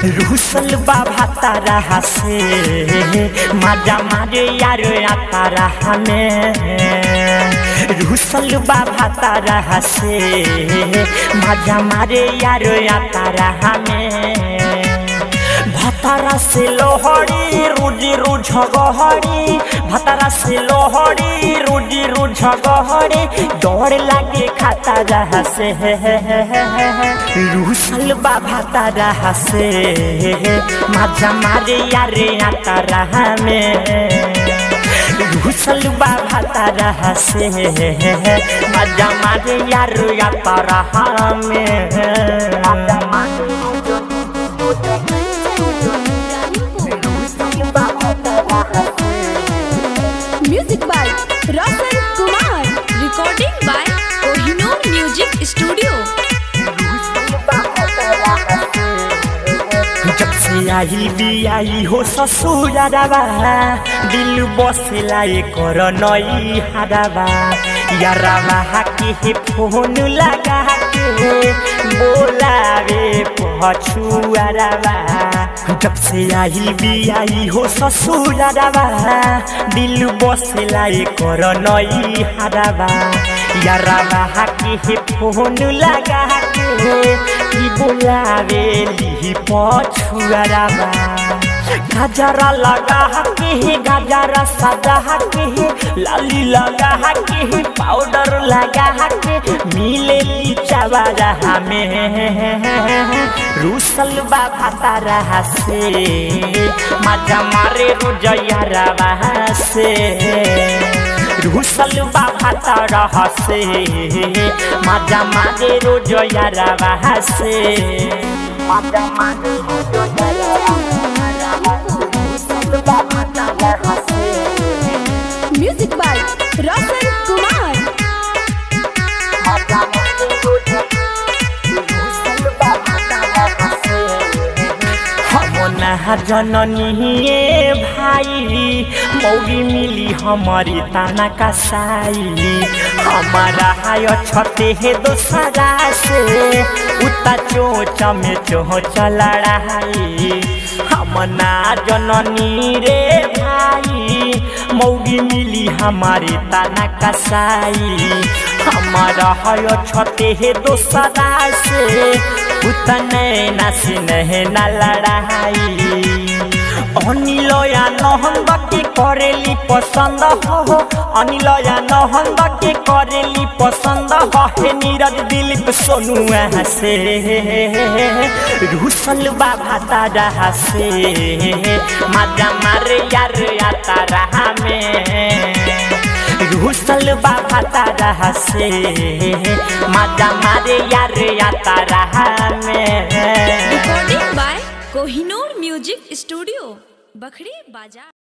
रुसल बाबा तारा से मजा मारे यार तारा में। रुसल बाबा तारा से मजा मारे यार तारा में। भतारा से लोहड़ी रुजी रुझगहड़ी, भतारा से लोहड़ी रुजी रुझगहड़ी, डर लागे खाता से। रुसल बाबा तारा से मजा मारे यारे तारा में। रुसल बाबा तारा से मजा मारे यार तारा में। Music by Rasan Kumar, recording by Kohinoor music studio. जब से आई भी आई हो ससुरावा, दिल बसला कर नई हारावा। यारावा के फोन लगा के बोलावे पछुआरावा। जब से आई भी आई हो ससुरावा, दिल बसला कर नई हारावा। यारावा के फोन लगा के बोलावे ली पछुआरावा। गजरा लगा के गजरा सजा के, लाली लगा के पाउडर लगा के, मिले ली चवारा में। रुसल बाबा तारा से मजा मारे रोजयारावा से। रुसल बाबा तारा से मजा मारे रोजयारावा से। मजा मारे म्यूजिक बाय रसन कुमार। जननी भाई मौगी मिली हमारी ताना का साई। हमारा हाय छते है दोसरा से, उता चोच में चोच लड़ाई। हमना जननी रे भाई मौगी मिली हमारी ताना का साई। हमारा हाय छते है दोसरा से, उतने नासी नहीं न लड़ाई। अनिलया नहंद के करेली पसंद हो, अनिलया नहंद के करेली पसंद हो। नीरज दिलीप सोनुआ से रुसल बाबा तारा से मजा मारे यार तारा में। रुसल बाबा तारा से मजा मारे यार तारा में। Recording by Kohinoor music studio, Bakhri बाजार।